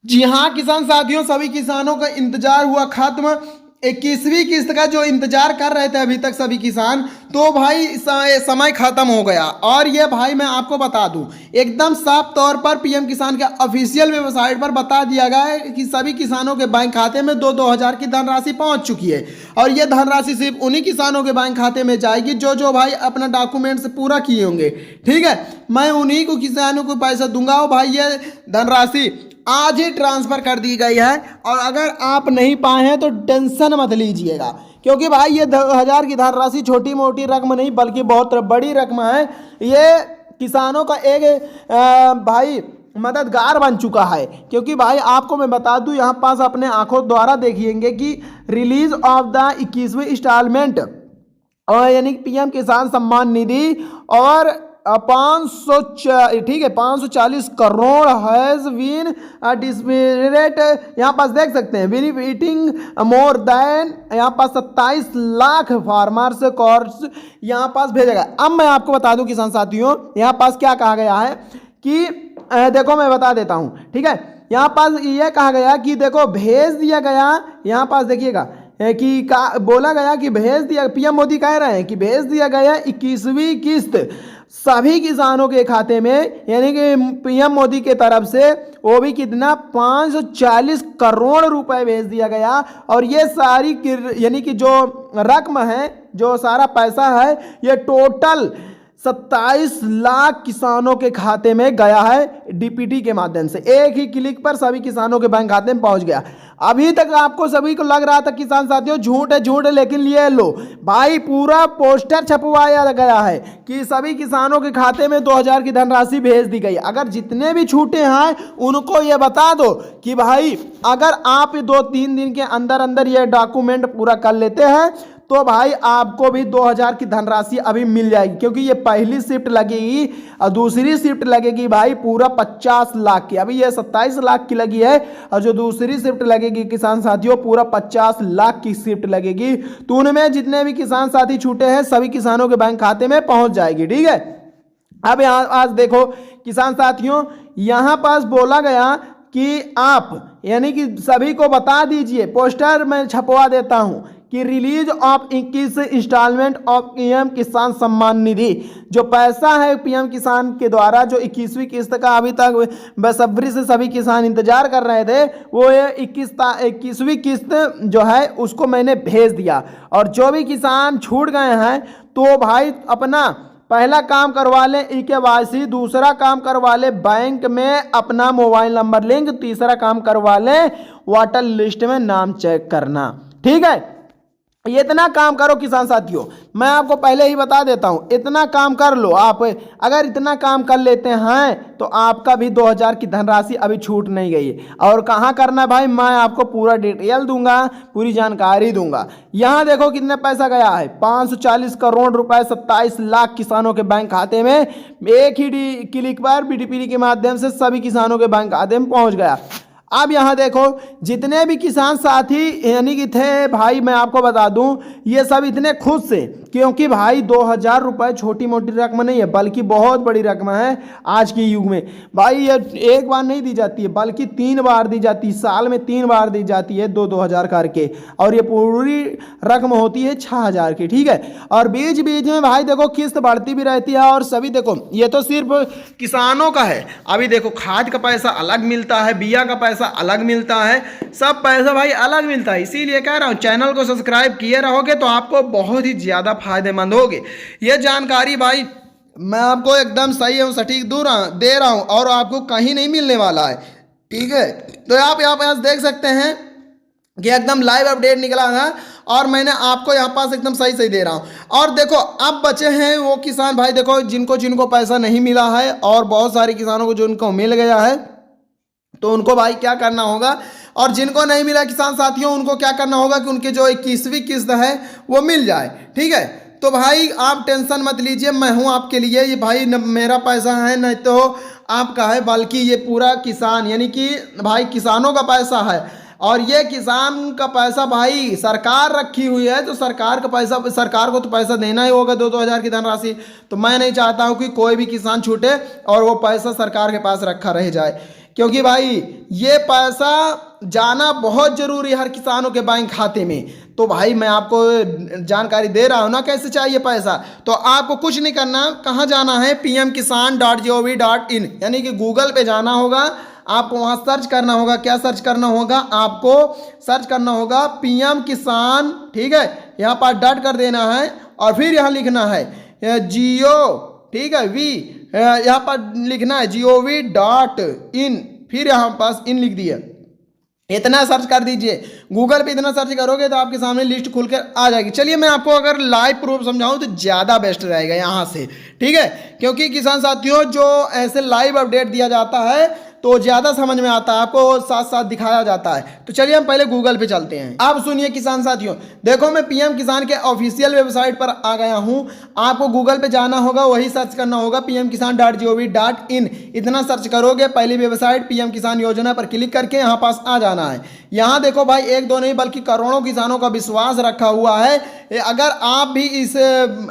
जी हाँ किसान साथियों, सभी किसानों का इंतजार हुआ खत्म। 21वीं किस्त का जो इंतजार कर रहे थे अभी तक सभी किसान, तो भाई समय खत्म हो गया। और ये भाई मैं आपको बता दूं, एकदम साफ तौर पर पीएम किसान के ऑफिशियल वेबसाइट पर बता दिया गया है कि सभी किसानों के बैंक खाते में 2-2 हज़ार की धनराशि पहुंच चुकी है। और ये धनराशि सिर्फ उन्हीं किसानों के बैंक खाते में जाएगी जो जो भाई अपना डॉक्यूमेंट्स पूरा किए होंगे। ठीक है, मैं उन्हीं को किसानों को पैसा दूंगा। और भाई ये धनराशि आज ही ट्रांसफर कर दी गई है। और अगर आप नहीं पाए हैं तो टेंशन मत लीजिएगा, क्योंकि भाई ये 1000 की धनराशि छोटी मोटी रकम नहीं बल्कि बहुत बड़ी रकम है। ये किसानों का एक भाई मददगार बन चुका है। क्योंकि भाई आपको मैं बता दूं, यहाँ पास अपने आंखों द्वारा देखिएंगे कि रिलीज ऑफ द 21वीं इंस्टॉलमेंट और यानी पीएम किसान सम्मान निधि और 540 करोड़ हैज बीन डिस्ट्रीब्यूटेड। यहाँ पास देख सकते हैं बेनिफिटिंग मोर देन यहाँ पास 27 लाख फार्मर्स कोर्स यहाँ पास भेजा गया। अब मैं आपको बता दूं किसान साथियों, यहाँ पास क्या कहा गया है कि देखो मैं बता देता हूँ। ठीक है, यहाँ पास यह कहा गया कि देखो भेज दिया गया। यहाँ पास देखिएगा कि बोला गया कि भेज दिया, पीएम मोदी कह रहे हैं कि भेज दिया गया 21वीं किस्त सभी किसानों के खाते में। यानी कि पीएम मोदी के तरफ से वो भी कितना 540 करोड़ रुपए भेज दिया गया। और ये सारी यानी कि जो रकम है, जो सारा पैसा है, ये टोटल 27 लाख किसानों के खाते में गया है डीपीटी के माध्यम से। एक ही क्लिक पर सभी किसानों के बैंक खाते में पहुंच गया। अभी तक आपको सभी को लग रहा था किसान साथियों झूठ है, लेकिन लिए लो भाई, पूरा पोस्टर छपवाया गया है कि सभी किसानों के खाते में 2000 की धनराशि भेज दी गई। अगर जितने भी छूटे हैं उनको ये बता दो कि भाई अगर आप 2-3 दिन के अंदर अंदर ये डॉक्यूमेंट पूरा कर लेते हैं तो भाई आपको भी 2000 की धनराशि अभी मिल जाएगी। क्योंकि ये पहली शिफ्ट लगेगी और दूसरी शिफ्ट लगेगी भाई पूरा 50 लाख की। अभी ये 27 लाख की लगी है और जो दूसरी शिफ्ट लगेगी किसान साथियों पूरा 50 लाख की शिफ्ट लगेगी। तो उनमें जितने भी किसान साथी छूटे हैं सभी किसानों के बैंक खाते में पहुंच जाएगी। ठीक है, अब यहाँ आज देखो किसान साथियों, यहाँ पास बोला गया कि आप यानी कि सभी को बता दीजिए, पोस्टर में छपवा देता हूं कि release of 21 installment of PM Kisan Samman निधि, जो पैसा है पीएम किसान के द्वारा जो 21वीं किस्त का अभी तक बेसब्री से सभी किसान इंतजार कर रहे थे, वो ये 21वीं किस्त जो है उसको मैंने भेज दिया। और जो भी किसान छूट गए हैं तो भाई अपना पहला काम करवा लें ई-केवाईसी, दूसरा काम करवा लें बैंक में अपना मोबाइल नंबर लिंक, तीसरा काम करवा लें वोटर लिस्ट में नाम चेक करना। ठीक है, इतना काम करो किसान साथियों, मैं आपको पहले ही बता देता हूं, इतना काम कर लो आप। अगर इतना काम कर लेते हैं तो आपका भी 2000 की धनराशि अभी छूट नहीं गई। और कहां करना है भाई, मैं आपको पूरा डिटेल दूंगा, पूरी जानकारी दूंगा। यहां देखो कितने पैसा गया है, 540 करोड़ रुपए 27 लाख किसानों के बैंक खाते में। एक ही क्लिक पर बीडीपी के माध्यम से सभी किसानों के बैंक खाते में पहुंच गया। अब यहाँ देखो जितने भी किसान साथी यानी कि थे भाई, मैं आपको बता दूं ये सब इतने खुश से, क्योंकि भाई 2000 रुपये छोटी मोटी रकम नहीं है बल्कि बहुत बड़ी रकम है आज के युग में। भाई ये एक बार नहीं दी जाती है बल्कि 3 बार दी जाती है, साल में 3 बार दी जाती है 2-2 हज़ार करके। और ये पूरी रकम होती है 6000 की। ठीक है, और बीच बीच में भाई देखो किस्त बढ़ती भी रहती है। और सभी देखो ये तो सिर्फ किसानों का है, अभी देखो खाद का पैसा अलग मिलता है, बिया का पैसा अलग मिलता है, सब पैसा भाई अलग मिलता है। इसीलिए कह रहा हूं चैनल को सब्सक्राइब किए रहोगे तो आपको बहुत ही ज्यादा फायदेमंद होगी। ये जानकारी भाई मैं आपको एकदम सही और सटीक दे रहा हूं और आपको कहीं नहीं मिलने वाला है। ठीक है, तो आप यहाँ पास देख सकते हैं कि एकदम लाइव अपडेट निकला है और मैंने आपको यहाँ पास एकदम सही सही दे रहा हूँ। और देखो अब बचे हैं वो किसान भाई, देखो जिनको पैसा नहीं मिला है और बहुत सारे किसानों को जिनको मिल गया है तो उनको भाई क्या करना होगा, और जिनको नहीं मिला किसान साथियों उनको क्या करना होगा कि उनके जो 21वीं किस्त है वो मिल जाए। ठीक है, तो भाई आप टेंशन मत लीजिए, मैं हूं आपके लिए। ये भाई न मेरा पैसा है नहीं तो आपका है, बल्कि ये पूरा किसान यानी कि भाई किसानों का पैसा है। और ये किसान का पैसा भाई सरकार रखी हुई है, तो सरकार का पैसा, सरकार को तो पैसा देना ही होगा 2-2 हज़ार की धनराशि। तो मैं नहीं चाहता हूं कि कोई भी किसान छूटे और वो पैसा सरकार के पास रखा रह जाए। क्योंकि भाई ये पैसा जाना बहुत जरूरी है हर किसानों के बैंक खाते में। तो भाई मैं आपको जानकारी दे रहा हूँ ना कैसे चाहिए पैसा। तो आपको कुछ नहीं करना, कहाँ जाना है, pmkisan.gov.in यानी कि गूगल पे जाना होगा, आपको वहाँ सर्च करना होगा। क्या सर्च करना होगा, आपको सर्च करना होगा पीएम किसान, ठीक है, यहाँ पर डॉट कर देना है और फिर यहाँ लिखना है जियो, ठीक है, वी, यहाँ पर लिखना है gov.in, फिर यहाँ पास इन लिख दिया। इतना सर्च कर दीजिए गूगल पे, इतना सर्च करोगे तो आपके सामने लिस्ट खुलकर आ जाएगी। चलिए मैं आपको अगर लाइव प्रूफ समझाऊं तो ज़्यादा बेस्ट रहेगा यहाँ से, ठीक है, क्योंकि किसान साथियों जो ऐसे लाइव अपडेट दिया जाता है तो ज़्यादा समझ में आता है, आपको साथ साथ दिखाया जाता है। तो चलिए हम पहले गूगल पे चलते हैं। आप सुनिए किसान साथियों, देखो मैं पीएम किसान के ऑफिशियल वेबसाइट पर आ गया हूँ। आपको गूगल पे जाना होगा, वही सर्च करना होगा pmkisan.gov.in। इतना सर्च करोगे, पहली वेबसाइट पीएम किसान योजना पर क्लिक करके यहाँ पास आ जाना है। यहाँ देखो भाई, एक दो नहीं बल्कि करोड़ों किसानों का विश्वास रखा हुआ है। अगर आप भी इस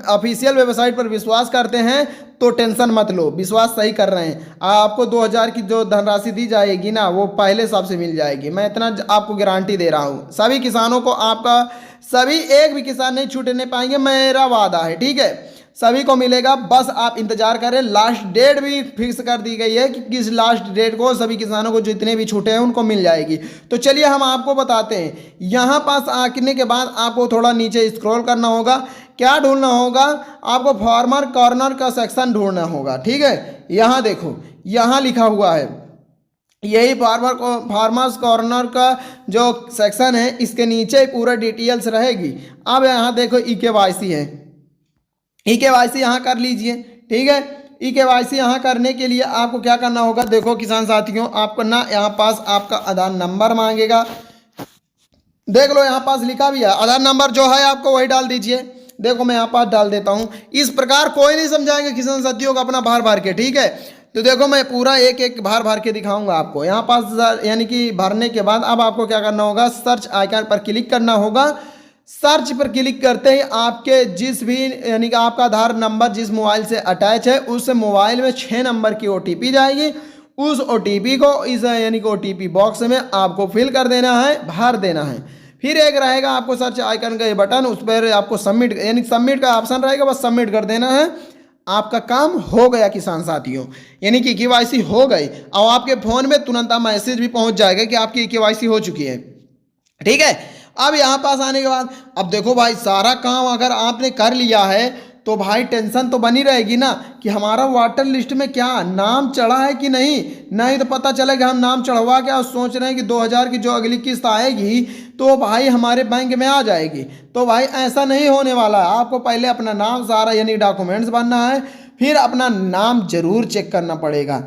ऑफिशियल वेबसाइट पर विश्वास करते हैं तो टेंशन मत लो, विश्वास सही कर रहे हैं। आपको 2000 की जो धनराशि दी जाएगी ना, वो पहले हिसाब से मिल जाएगी। मैं इतना आपको गारंटी दे रहा हूँ। सभी किसानों को आपका, सभी एक भी किसान नहीं छूटने पाएंगे, मेरा वादा है, ठीक है, सभी को मिलेगा। बस आप इंतजार करें। लास्ट डेट भी फिक्स कर दी गई है कि किस लास्ट डेट को सभी किसानों को जितने भी छूटे हैं उनको मिल जाएगी। तो चलिए हम आपको बताते हैं। यहाँ पास आने के बाद आपको थोड़ा नीचे स्क्रॉल करना होगा। क्या ढूंढना होगा, आपको फार्मर कॉर्नर का सेक्शन ढूंढना होगा, ठीक है। यहाँ देखो, यहाँ लिखा हुआ है, यही फार्मर्स कॉर्नर का जो सेक्शन है, इसके नीचे पूरा डिटेल्स रहेगी। अब यहाँ देखो EKYC है, EKYC यहाँ कर लीजिए, ठीक है। EKYC यहाँ करने के लिए आपको क्या करना होगा, देखो किसान साथियों, आपको ना यहाँ पास आपका आधार नंबर मांगेगा। देख लो यहाँ पास लिखा भी है, आधार नंबर जो है आपको वही डाल दीजिए। देखो मैं यहाँ पास डाल देता हूँ। इस प्रकार कोई नहीं समझाएंगे किसान साथियों को अपना भार भर के, ठीक है। तो देखो मैं पूरा एक एक भार भर के दिखाऊंगा आपको। यहाँ पास यानी कि भरने के बाद अब आपको क्या करना होगा, सर्च आइकन पर क्लिक करना होगा। सर्च पर क्लिक करते ही आपके जिस भी यानी कि आपका आधार नंबर जिस मोबाइल से अटैच है उस मोबाइल में 6 नंबर की OTP जाएगी। उस OTP को इस यानी कि OTP बॉक्स में आपको फिल कर देना है, भर देना है। फिर एक रहेगा आपको सर्च आइकन का ये बटन, उस पर आपको सबमिट यानी सबमिट का ऑप्शन रहेगा, बस सबमिट कर देना है। आपका काम हो गया किसान साथियों, यानी कि EKYC हो गई। और आपके फ़ोन में तुरंत मैसेज भी पहुंच जाएगा कि आपकी EKYC हो चुकी है, ठीक है। अब यहाँ पास आने के बाद अब देखो भाई, सारा काम अगर आपने कर लिया है तो भाई टेंशन तो बनी रहेगी ना कि हमारा वाटर लिस्ट में क्या नाम चढ़ा है कि नहीं तो पता चलेगा हम नाम चढ़वा के और सोच रहे हैं कि 2000 की जो अगली किस्त आएगी तो भाई हमारे बैंक में आ जाएगी। तो भाई ऐसा नहीं होने वाला है। आपको पहले अपना नाम सारा यानी डॉक्यूमेंट्स बनना है, फिर अपना नाम जरूर चेक करना पड़ेगा।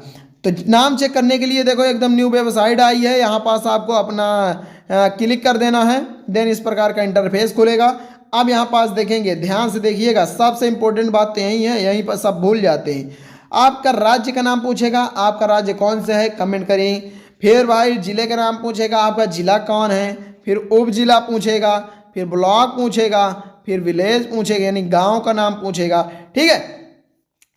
तो नाम चेक करने के लिए देखो एकदम न्यू वेबसाइट आई है, यहाँ पास आपको अपना क्लिक कर देना है। देन इस प्रकार का इंटरफेस खुलेगा। अब यहाँ पास देखेंगे, ध्यान से देखिएगा, सबसे इंपॉर्टेंट बात तो यही है, यहीं पर सब भूल जाते हैं। आपका राज्य का नाम पूछेगा, आपका राज्य कौन सा है कमेंट करें। फिर भाई जिले का नाम पूछेगा, आपका जिला कौन है। फिर उप जिला पूछेगा, फिर ब्लॉक पूछेगा, फिर विलेज पूछेगा यानी गाँव का नाम पूछेगा, ठीक है।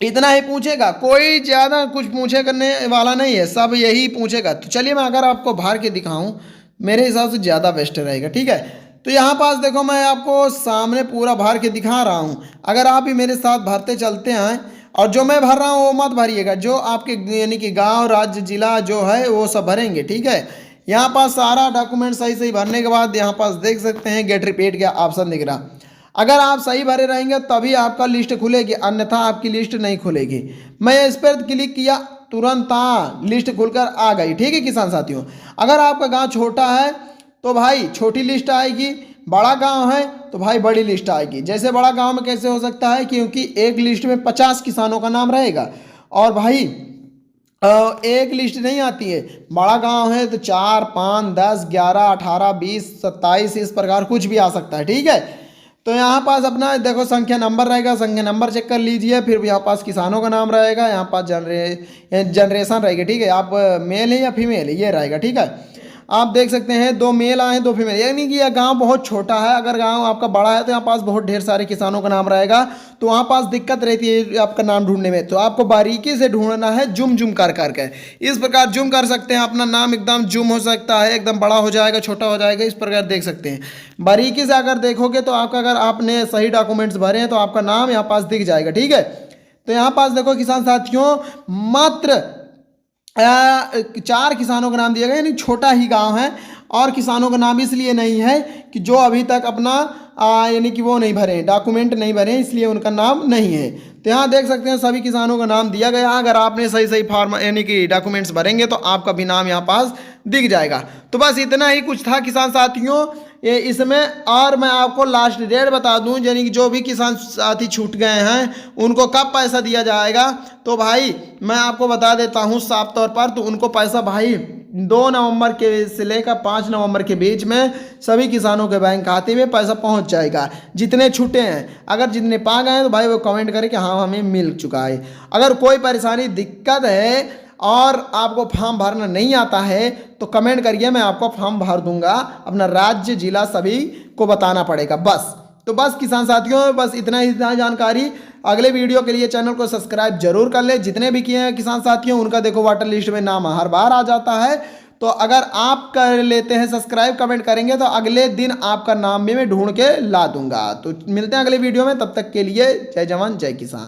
इतना ही पूछेगा, कोई ज़्यादा कुछ पूछे करने वाला नहीं है, सब यही पूछेगा। तो चलिए मैं अगर आपको भर के दिखाऊं, मेरे हिसाब से ज़्यादा बेस्ट रहेगा, ठीक है। तो यहाँ पास देखो मैं आपको सामने पूरा भर के दिखा रहा हूँ। अगर आप भी मेरे साथ भरते चलते हैं, और जो मैं भर रहा हूँ वो मत भरिएगा, जो आपके यानी कि गांव राज्य जिला जो है वो सब भरेंगे, ठीक है। यहाँ पास सारा डॉक्यूमेंट सही सही भरने के बाद यहाँ पास देख सकते हैं गेट रिपीट का ऑप्शन दिख रहा। अगर आप सही भरे रहेंगे तभी आपका लिस्ट खुलेगी, अन्यथा आपकी लिस्ट नहीं खुलेगी। मैं इस पर क्लिक किया, तुरंत लिस्ट खुलकर आ गई, ठीक है किसान साथियों। अगर आपका गांव छोटा है तो भाई छोटी लिस्ट आएगी, बड़ा गांव है तो भाई बड़ी लिस्ट आएगी। जैसे बड़ा गांव में कैसे हो सकता है, क्योंकि एक लिस्ट में 50 किसानों का नाम रहेगा, और भाई एक लिस्ट नहीं आती है। बड़ा गांव है तो 4, 5, 10, 11, 18, 20, 27 इस प्रकार कुछ भी आ सकता है, ठीक है। तो यहाँ पास अपना देखो संख्या नंबर रहेगा, संख्या नंबर चेक कर लीजिए। फिर यहाँ पास किसानों का नाम रहेगा, यहाँ पास जनरेशन रहेगी, ठीक है। आप मेल है या फीमेल है ये रहेगा, ठीक है। आप देख सकते हैं 2 मेल आए हैं 2 फीमेल, यानी कि यह गांव बहुत छोटा है। अगर गांव आपका बड़ा है तो यहाँ पास बहुत ढेर सारे किसानों का नाम रहेगा, तो वहाँ पास दिक्कत रहती है आपका नाम ढूंढने में। तो आपको बारीकी से ढूंढना है, जुम जुम कर करके। इस प्रकार जुम कर सकते हैं, अपना नाम एकदम जुम हो सकता है, एकदम बड़ा हो जाएगा, छोटा हो जाएगा, इस प्रकार देख सकते हैं। बारीकी से अगर देखोगे तो आपका, अगर आपने सही डॉक्यूमेंट्स भरे हैं तो आपका नाम यहाँ पास दिख जाएगा। ठीक है, तो यहाँ पास देखो किसान साथियों, मात्र 4 किसानों का नाम दिया गया, यानी छोटा ही गांव है। और किसानों का नाम इसलिए नहीं है कि जो अभी तक अपना यानी कि वो नहीं भरे, डॉक्यूमेंट नहीं भरे, इसलिए उनका नाम नहीं है। तो यहाँ देख सकते हैं सभी किसानों का नाम दिया गया। अगर आपने सही सही फॉर्म यानी कि डॉक्यूमेंट्स भरेंगे तो आपका भी नाम यहाँ पास दिख जाएगा। तो बस इतना ही कुछ था किसान साथियों ये इसमें। और मैं आपको लास्ट डेट बता दूं, यानी कि जो भी किसान साथी छूट गए हैं उनको कब पैसा दिया जाएगा। तो भाई मैं आपको बता देता हूं साफ तौर पर, तो उनको पैसा भाई 2 नवंबर के से लेकर 5 नवंबर के बीच में सभी किसानों के बैंक खाते में पैसा पहुंच जाएगा, जितने छूटे हैं। अगर जितने पा गए हैं तो भाई वो कमेंट करें कि हाँ हमें मिल चुका है। अगर कोई परेशानी दिक्कत है और आपको फॉर्म भरना नहीं आता है तो कमेंट करिए, मैं आपको फॉर्म भर दूंगा। अपना राज्य जिला सभी को बताना पड़ेगा बस। तो बस किसान साथियों, बस इतना ही था जानकारी। अगले वीडियो के लिए चैनल को सब्सक्राइब जरूर कर ले। जितने भी किए हैं किसान साथियों उनका देखो वाटर लिस्ट में नाम हर बार आ जाता है। तो अगर आप कर लेते हैं सब्सक्राइब, कमेंट करेंगे तो अगले दिन आपका नाम भी मैं ढूंढ के ला दूंगा। तो मिलते हैं अगले वीडियो में, तब तक के लिए जय जवान जय किसान।